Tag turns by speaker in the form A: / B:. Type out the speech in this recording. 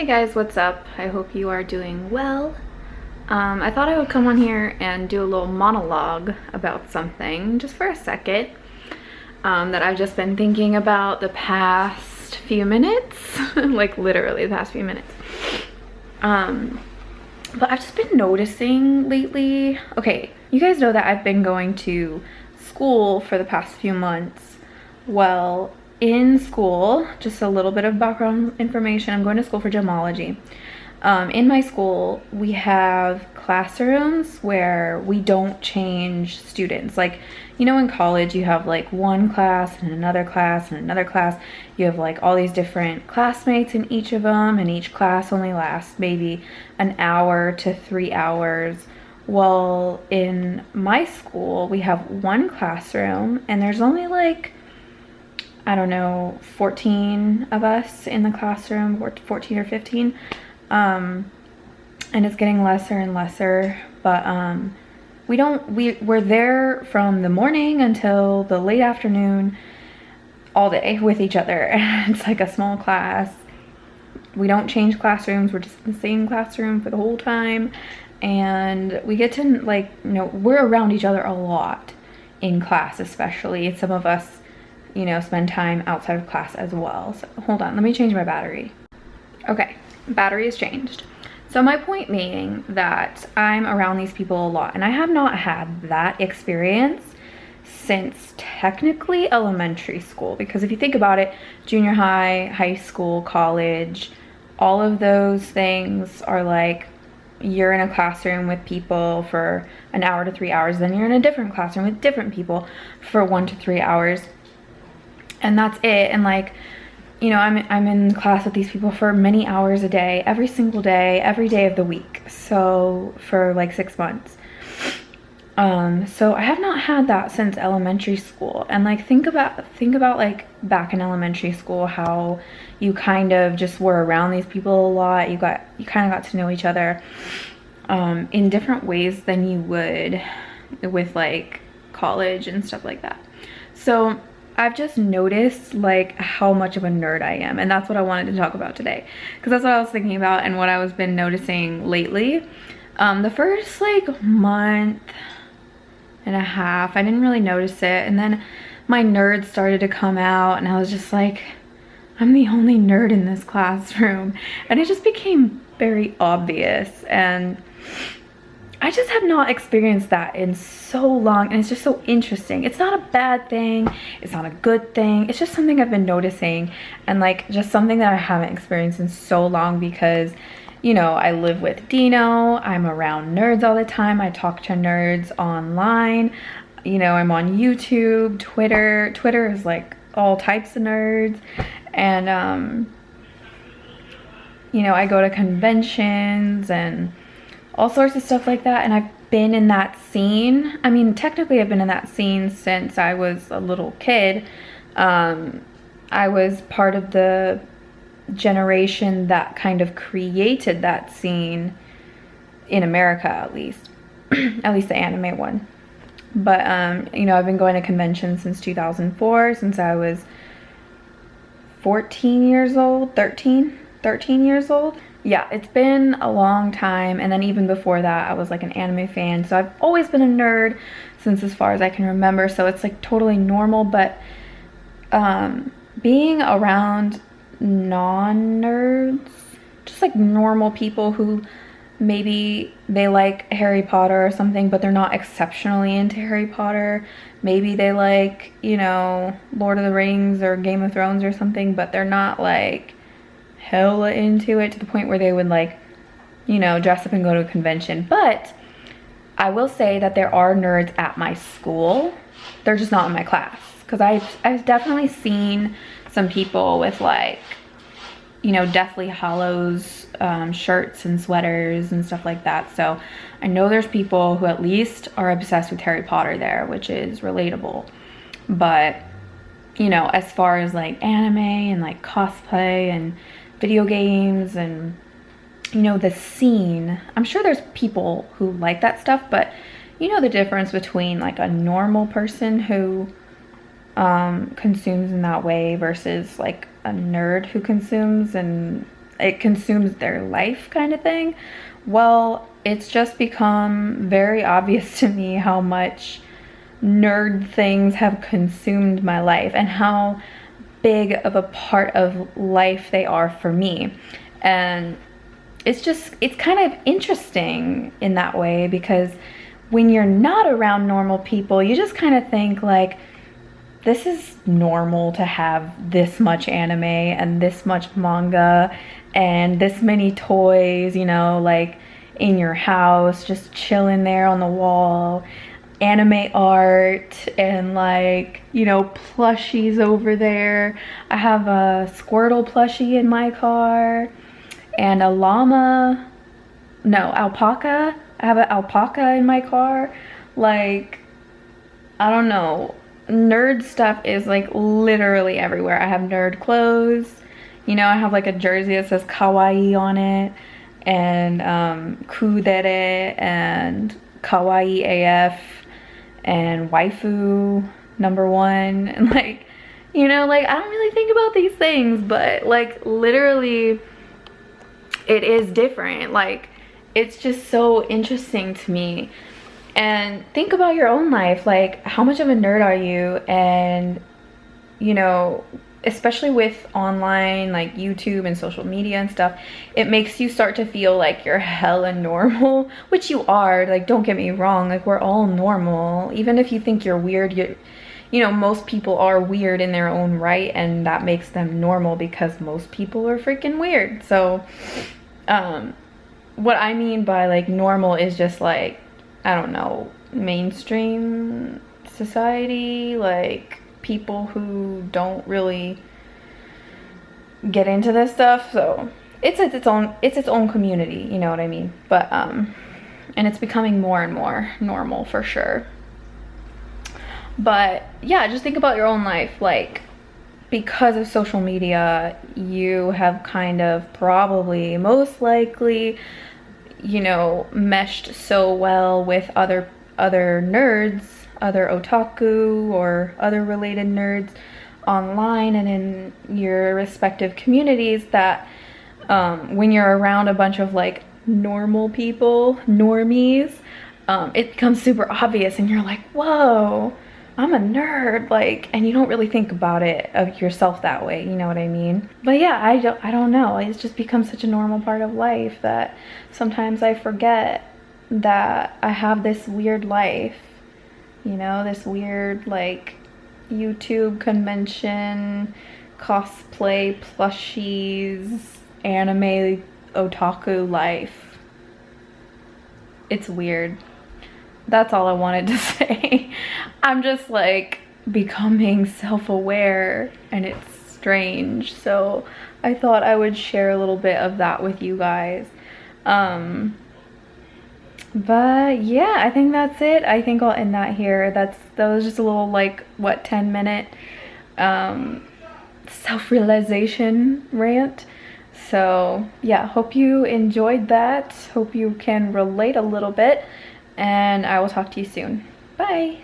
A: Hey guys, what's up? I hope you are doing well. I thought I would come on here and do a little monologue about something just for a second that I've just been thinking about the past few minutes, like literally the past few minutes. But I've just been noticing lately, okay, you guys know that I've been going to school for the past few months. Well, in school, just a little bit of background information, I'm going to school for gemology. In my school, we have classrooms where we don't change students. Like, you know, in college, you have like one class and another class and another class. You have like all these different classmates in each of them, and each class only lasts maybe an hour to 3 hours. Well, in my school, we have one classroom, and there's only like, I don't know, 14 of us in the classroom, or 14 or 15. And it's getting lesser and lesser, but we're there from the morning until the late afternoon all day with each other. It's like a small class. We don't change classrooms. We're just in the same classroom for the whole time, and we get to, like, you know, we're around each other a lot in class, especially. Some of us, you know, spend time outside of class as well. So hold on, let me change my battery. Okay, battery is changed. So my point being that I'm around these people a lot, and I have not had that experience since technically elementary school, because if you think about it, junior high, high school, college, all of those things are like, you're in a classroom with people for an hour to 3 hours, then you're in a different classroom with different people for 1 to 3 hours, and that's it. And like, you know, I'm in class with these people for many hours a day, every single day, every day of the week. So for like 6 months. So I have not had that since elementary school. And like, think about like back in elementary school, how you kind of just were around these people a lot. You kind of got to know each other in different ways than you would with like college and stuff like that. So I've just noticed like how much of a nerd I am, and that's what I wanted to talk about today, because that's what I was thinking about and what I was been noticing lately. The first like month and a half, I didn't really notice it, and then my nerd started to come out, and I was just like, I'm the only nerd in this classroom, and it just became very obvious. And I just have not experienced that in so long, and it's just so interesting. It's not a bad thing, it's not a good thing, it's just something I've been noticing, and like just something that I haven't experienced in so long, because, you know, I live with Dino, I'm around nerds all the time, I talk to nerds online, you know, I'm on YouTube, Twitter is like all types of nerds, and you know, I go to conventions and all sorts of stuff like that, and I've been in that scene. I mean, technically I've been in that scene since I was a little kid. I was part of the generation that kind of created that scene in America, at least at least the anime one. But you know, I've been going to conventions since 2004, since I was 14 years old, 13 years old. Yeah, it's been a long time. And then even before that, I was like an anime fan, so I've always been a nerd since as far as I can remember, so it's like totally normal. But being around non-nerds, just like normal people who maybe they like Harry Potter or something, but they're not exceptionally into Harry Potter. Maybe they like, you know, Lord of the Rings or Game of Thrones or something, but they're not like hella into it to the point where they would, like, you know, dress up and go to a convention. But I will say that there are nerds at my school. They're just not in my class, because I've definitely seen some people with, like, you know, Deathly Hallows shirts and sweaters and stuff like that. So I know there's people who at least are obsessed with Harry Potter there, which is relatable. But, you know, as far as like anime and like cosplay and video games and, you know, the scene, I'm sure there's people who like that stuff, but you know the difference between like a normal person who consumes in that way versus like a nerd who consumes, and it consumes their life kind of thing. Well, it's just become very obvious to me how much nerd things have consumed my life and how big of a part of life they are for me. And it's kind of interesting in that way, because when you're not around normal people, you just kind of think like, this is normal to have this much anime and this much manga and this many toys, you know, like in your house, just chilling there on the wall, anime art and like, you know, plushies over there. I have a Squirtle plushie in my car and a alpaca. I have an alpaca in my car. Like, I don't know. Nerd stuff is like literally everywhere. I have nerd clothes. You know, I have like a jersey that says kawaii on it, and kudere and kawaii AF and waifu #1, and like, you know, like I don't really think about these things, but like literally it is different. Like, it's just so interesting to me. And think about your own life, like how much of a nerd are you? And you know, especially with online like YouTube and social media and stuff, it makes you start to feel like you're hella normal, which you are. Like, don't get me wrong, like we're all normal. Even if you think you're weird, you know, most people are weird in their own right, and that makes them normal because most people are freaking weird. So what I mean by like normal is just like, I don't know, mainstream society, like people who don't really get into this stuff. So it's its own community, you know what I mean? But and it's becoming more and more normal for sure. But yeah, just think about your own life. Like, because of social media, you have kind of probably, most likely, you know, meshed so well with other nerds, other otaku or other related nerds online and in your respective communities, that when you're around a bunch of like normal people, normies, it becomes super obvious and you're like, whoa, I'm a nerd, like, and you don't really think about it of yourself that way, you know what I mean? But yeah, I don't know, it's just become such a normal part of life that sometimes I forget that I have this weird life, you know, this weird like YouTube convention, cosplay, plushies, anime, otaku life. It's weird. That's all I wanted to say. I'm just like becoming self-aware and it's strange. So I thought I would share a little bit of that with you guys. But yeah, I think that's it. I think I'll end that here. That was just a little like, what, 10-minute self-realization rant. So yeah, hope you enjoyed that. Hope you can relate a little bit. And I will talk to you soon. Bye.